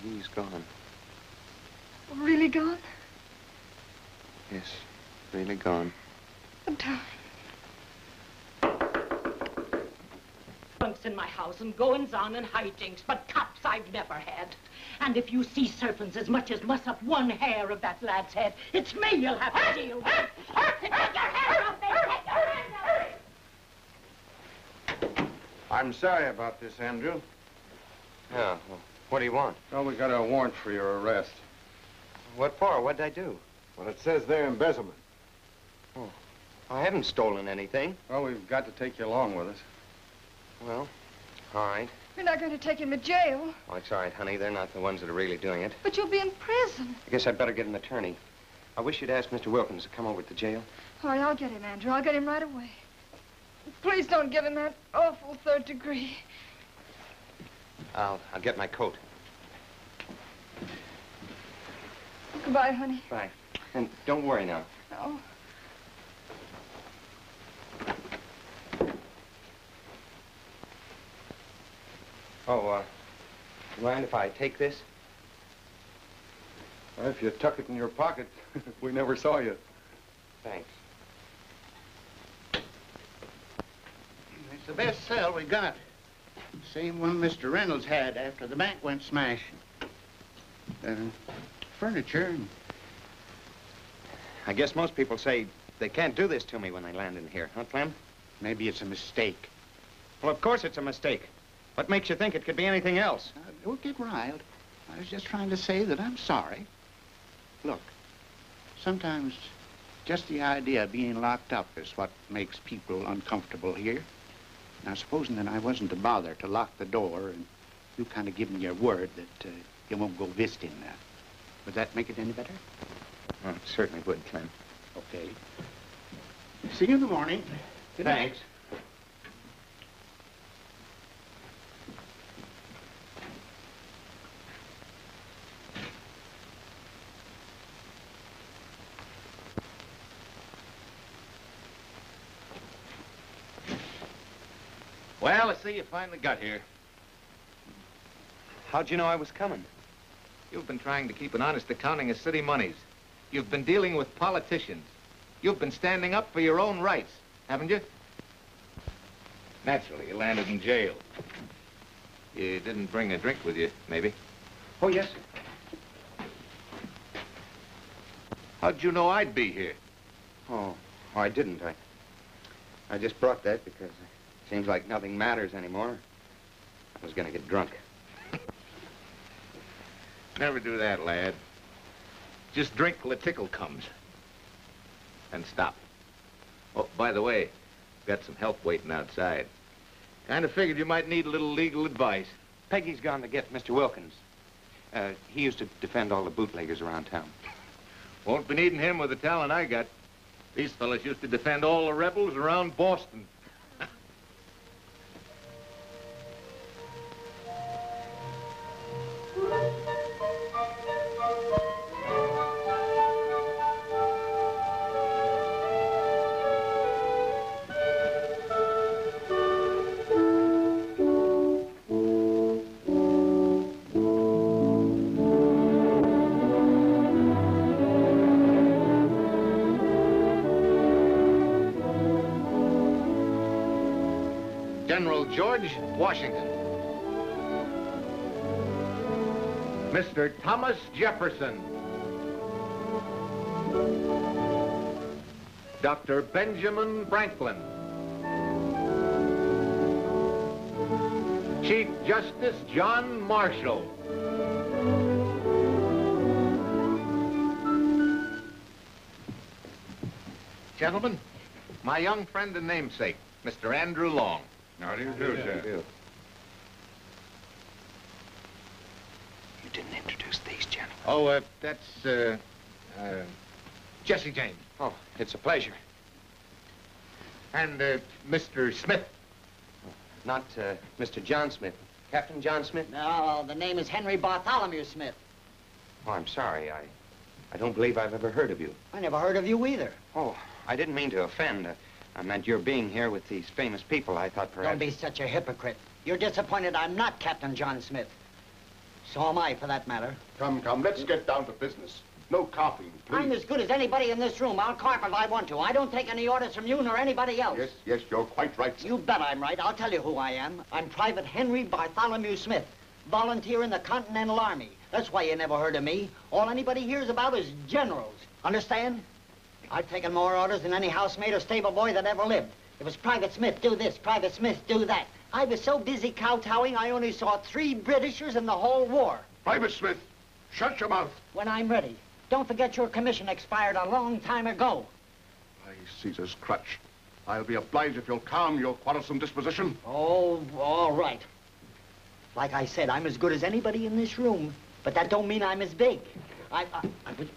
he's gone. Really gone? Yes, really gone. Oh, darling. In my house and goings-on and hijinks, but cops I've never had. And if you see serpents as much as muss up one hair of that lad's head, it's me you'll have to deal with. Take your hands off me! Take your hands off me! I'm sorry about this, Andrew. Yeah, well, what do you want? Well, we got a warrant for your arrest. What for? What'd I do? Well, it says there embezzlement. Oh, I haven't stolen anything. Well, we've got to take you along with us. Well, all right. You're not going to take him to jail. Oh, it's all right, honey. They're not the ones that are really doing it. But you'll be in prison. I guess I'd better get an attorney. I wish you'd ask Mr. Wilkins to come over to jail. All right, I'll get him, Andrew. I'll get him right away. Please don't give him that awful third degree. I'll get my coat. Goodbye, honey. Bye. And don't worry now. No. Oh, you mind if I take this? Well, if you tuck it in your pocket, we never saw you. Thanks. It's the best cell we got. Same one Mr. Reynolds had after the bank went smash. Furniture and... I guess most people say they can't do this to me when they land in here, huh, Clem? Maybe it's a mistake. Well, of course it's a mistake. What makes you think it could be anything else? Don't get riled. I was just trying to say that I'm sorry. Look, sometimes just the idea of being locked up is what makes people uncomfortable here. Now, supposing that I wasn't to bother to lock the door and you kind of give me your word that you won't go visiting that, would that make it any better? Well, it certainly would, Clem. Okay. See you in the morning. Good night. Thanks. Well, I see you finally got here. How'd you know I was coming? You've been trying to keep an honest accounting of city monies. You've been dealing with politicians. You've been standing up for your own rights, haven't you? Naturally, you landed in jail. You didn't bring a drink with you, maybe? Oh, yes. How'd you know I'd be here? Oh, I didn't. I just brought that because it seems like nothing matters anymore. I was gonna get drunk. Never do that, lad. Just drink till the tickle comes. And stop. Oh, by the way, got some help waiting outside. Kind of figured you might need a little legal advice. Peggy's gone to get Mr. Wilkins. He used to defend all the bootleggers around town. Won't be needing him with the talent I got. These fellas used to defend all the rebels around Boston. General George Washington. Mr. Thomas Jefferson. Dr. Benjamin Franklin. Chief Justice John Marshall. Gentlemen, my young friend and namesake, Mr. Andrew Long. How do you do, sir? You didn't introduce these gentlemen. Oh, that's, Jesse James. Oh, it's a pleasure. And, Mr. Smith. Not, Mr. John Smith. Captain John Smith? No, the name is Henry Bartholomew Smith. Oh, I'm sorry. I don't believe I've ever heard of you. I never heard of you either. Oh, I didn't mean to offend. I meant your being here with these famous people. I thought perhaps... Don't be such a hypocrite. You're disappointed I'm not Captain John Smith. So am I, for that matter. Come, let's get down to business. No coughing, please. I'm as good as anybody in this room. I'll carp if I want to. I don't take any orders from you nor anybody else. Yes, you're quite right, sir. You bet I'm right. I'll tell you who I am. I'm Private Henry Bartholomew Smith, volunteer in the Continental Army. That's why you never heard of me. All anybody hears about is generals. Understand? I've taken more orders than any housemaid or stable boy that ever lived. It was Private Smith, do this, Private Smith, do that. I was so busy kowtowing, I only saw 3 Britishers in the whole war. Private Smith, shut your mouth. When I'm ready. Don't forget your commission expired a long time ago. By Caesar's crutch. I'll be obliged if you'll calm your quarrelsome disposition. Oh, all right. Like I said, I'm as good as anybody in this room, but that don't mean I'm as big. I would...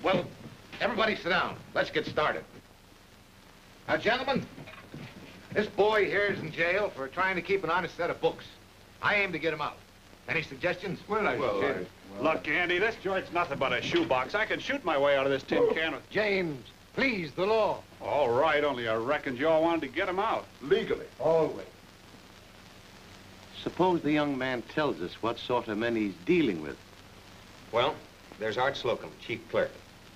Well, everybody sit down. Let's get started. Now, gentlemen, this boy here is in jail for trying to keep an honest set of books. I aim to get him out. Any suggestions? Look, Andy, this joint's nothing but a shoebox. I can shoot my way out of this tin can. James, please, the law. All right, only I reckon Joe wanted to get him out. Legally. Always. Suppose the young man tells us what sort of men he's dealing with. Well, there's Art Slocum, chief clerk.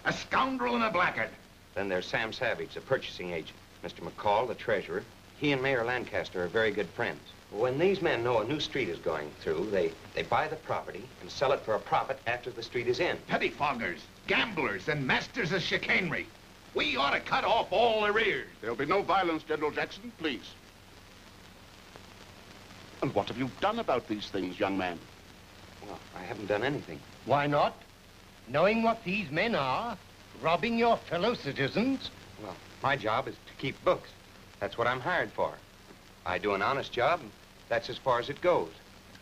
A scoundrel and a blackguard. Then there's Sam Savage, the purchasing agent. Mr. McCall, the treasurer. He and Mayor Lancaster are very good friends. When these men know a new street is going through, they buy the property and sell it for a profit after the street is in. Pettifoggers, gamblers, and masters of chicanery. We ought to cut off all arrears. There'll be no violence, General Jackson, please. And what have you done about these things, young man? Well, I haven't done anything. Why not? Knowing what these men are, robbing your fellow citizens. Well, my job is to keep books. That's what I'm hired for. I do an honest job, and that's as far as it goes.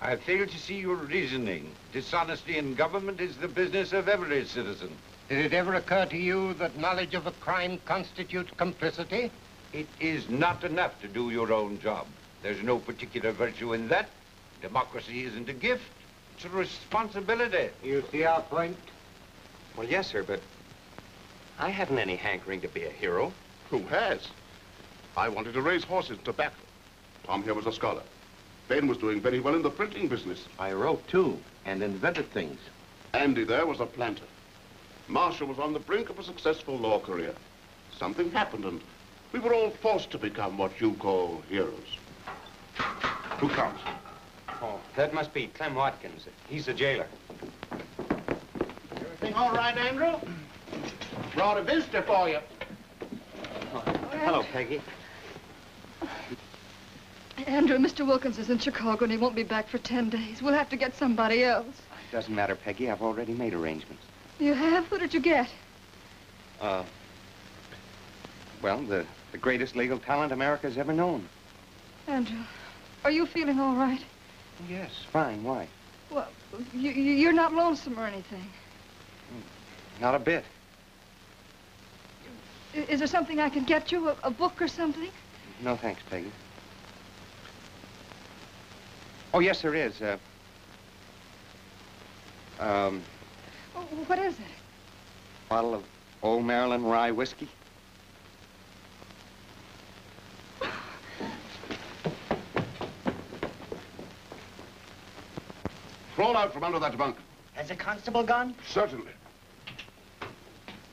I fail to see your reasoning. Dishonesty in government is the business of every citizen. Did it ever occur to you that knowledge of a crime constitutes complicity? It is not enough to do your own job. There's no particular virtue in that. Democracy isn't a gift. It's a responsibility. You see our point? Well, yes, sir, but I haven't any hankering to be a hero. Who has? I wanted to raise horses and tobacco. Tom here was a scholar. Ben was doing very well in the printing business. I wrote, too, and invented things. Andy there was a planter. Marshall was on the brink of a successful law career. Something happened, and we were all forced to become what you call heroes. Who comes? Oh, that must be Clem Watkins. He's the jailer. Everything all right, Andrew? Brought a visitor for you. Hello, Peggy. Andrew, Mr. Wilkins is in Chicago and he won't be back for 10 days. We'll have to get somebody else. It doesn't matter, Peggy. I've already made arrangements. You have? Who did you get? Well, the greatest legal talent America's ever known. Andrew, are you feeling all right? Yes, fine. Why? Well, you're not lonesome or anything. Not a bit. Is there something I can get you? A book or something? No, thanks, Peggy. Oh, yes, there is. Oh, what is it? Bottle of Old Maryland rye whiskey. Crawl out from under that bunk. Has the constable gone? Certainly.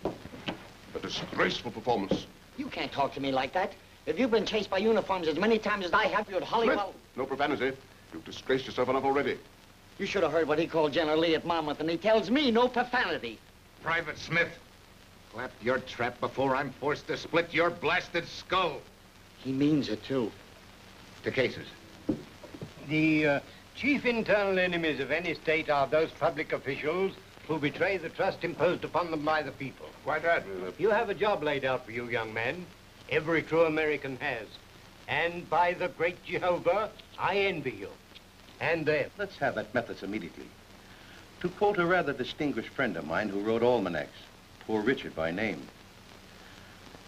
A disgraceful performance. You can't talk to me like that. If you've been chased by uniforms as many times as I have, you'd Hollywood... Smith, no profanity. You've disgraced yourself enough already. You should have heard what he called General Lee at Monmouth, and he tells me no profanity. Private Smith, clap your trap before I'm forced to split your blasted skull. He means it, too. To cases. The chief internal enemies of any state are those public officials who betray the trust imposed upon them by the people. Quite right. You have a job laid out for you, young man. Every true American has. And by the great Jehovah, I envy you. And them. Let's have that methods immediately. To quote a rather distinguished friend of mine who wrote almanacs, Poor Richard by name,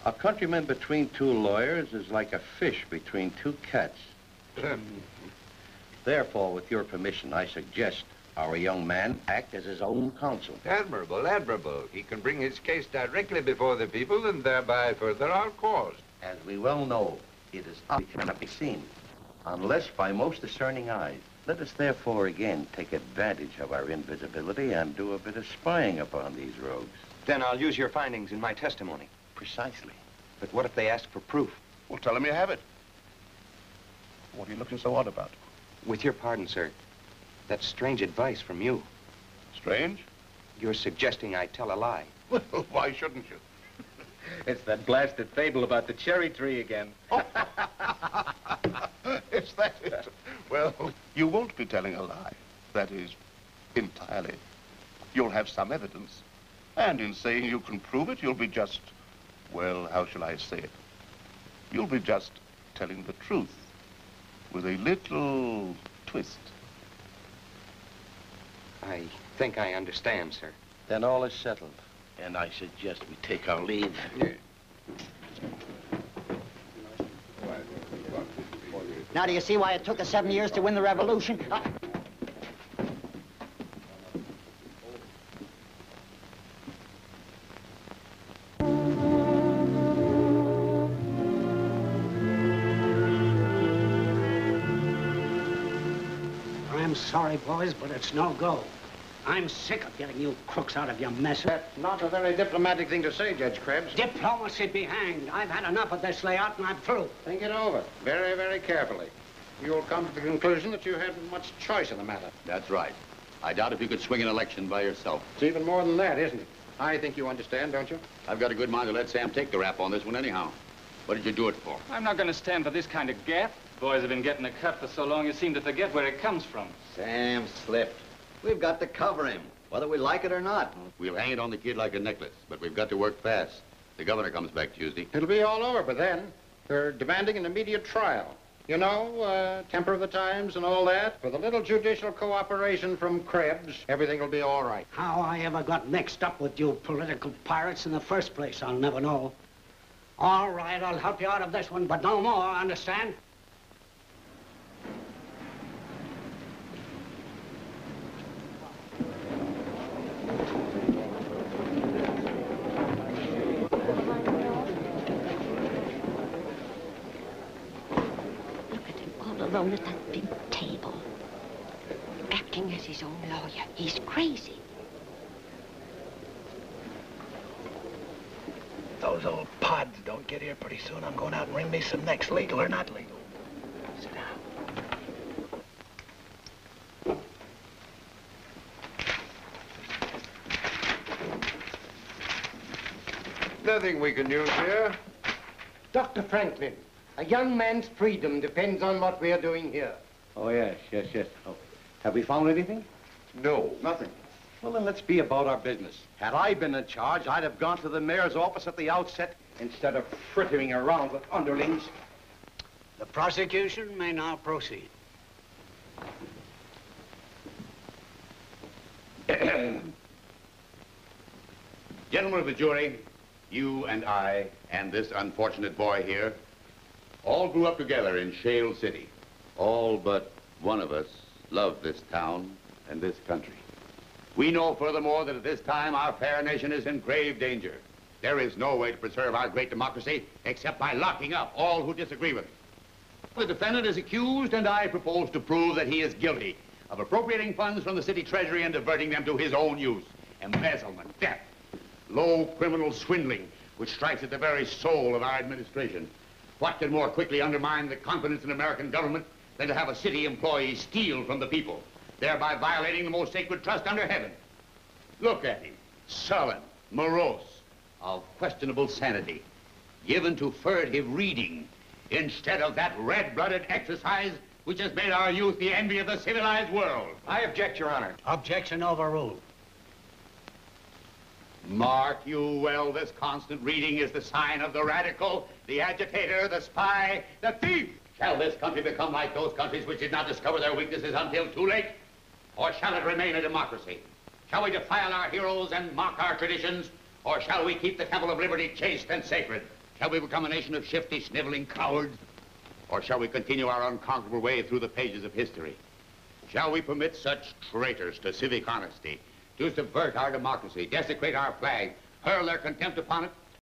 a countryman between 2 lawyers is like a fish between 2 cats. Therefore, with your permission, I suggest our young man act as his own counsel. Admirable, admirable. He can bring his case directly before the people and thereby further our cause. As we well know, it is obvious cannot be seen. unless by most discerning eyes. Let us therefore again take advantage of our invisibility and do a bit of spying upon these rogues. Then I'll use your findings in my testimony. Precisely. But what if they ask for proof? Well, tell them you have it. What are you looking so odd about? With your pardon, sir, that's strange advice from you. Strange? You're suggesting I tell a lie. Well, why shouldn't you? It's that blasted fable about the cherry tree again. Is that it? Well, you won't be telling a lie. That is, entirely. You'll have some evidence. And in saying you can prove it, you'll be just, well, how shall I say it? You'll be just telling the truth with a little twist. I think I understand, sir. Then all is settled, and I suggest we take our leave. Now, do you see why it took us 7 years to win the revolution? I'm sorry, boys, but it's no go. I'm sick of getting you crooks out of your mess. That's not a very diplomatic thing to say, Judge Krebs. Diplomacy be hanged. I've had enough of this layout, and I'm through. Think it over very, very carefully. You'll come to the conclusion that you haven't much choice in the matter. That's right. I doubt if you could swing an election by yourself. It's even more than that, isn't it? I think you understand, don't you? I've got a good mind to let Sam take the rap on this one anyhow. What did you do it for? I'm not going to stand for this kind of gaffe. Boys have been getting a cut for so long, you seem to forget where it comes from. Sam slipped. We've got to cover him, whether we like it or not. We'll hang it on the kid like a necklace, but we've got to work fast. The governor comes back Tuesday. It'll be all over by then. They're demanding an immediate trial. You know, temper of the times and all that. With a little judicial cooperation from Krebs, everything will be all right. How I ever got mixed up with you political pirates in the first place, I'll never know. All right, I'll help you out of this one, but no more, understand? Alone at that big table, acting as his own lawyer. He's crazy. Those old pods don't get here pretty soon. I'm going out and wring me some necks, legal or not legal. Sit down. Nothing we can use here. Dr. Franklin, a young man's freedom depends on what we are doing here. Oh, yes. Oh, have we found anything? No, nothing. Well, then let's be about our business. Had I been in charge, I'd have gone to the mayor's office at the outset instead of frittering around with underlings. The prosecution may now proceed. Gentlemen of the jury, you and I and this unfortunate boy here all grew up together in Shale City. All but one of us love this town and this country. We know, furthermore, that at this time our fair nation is in grave danger. There is no way to preserve our great democracy except by locking up all who disagree with it. The defendant is accused, and I propose to prove that he is guilty of appropriating funds from the city treasury and diverting them to his own use. Embezzlement, theft, low criminal swindling, which strikes at the very soul of our administration. What can more quickly undermine the confidence in American government than to have a city employee steal from the people, thereby violating the most sacred trust under heaven? Look at him, sullen, morose, of questionable sanity, given to furtive reading instead of that red-blooded exercise which has made our youth the envy of the civilized world. I object, Your Honor. Objection overruled. Mark you well, this constant reading is the sign of the radical, the agitator, the spy, the thief. Shall this country become like those countries which did not discover their weaknesses until too late? Or shall it remain a democracy? Shall we defile our heroes and mock our traditions? Or shall we keep the Temple of Liberty chaste and sacred? Shall we become a nation of shifty, sniveling cowards? Or shall we continue our unconquerable way through the pages of history? Shall we permit such traitors to civic honesty to subvert our democracy, desecrate our flag, hurl their contempt upon it,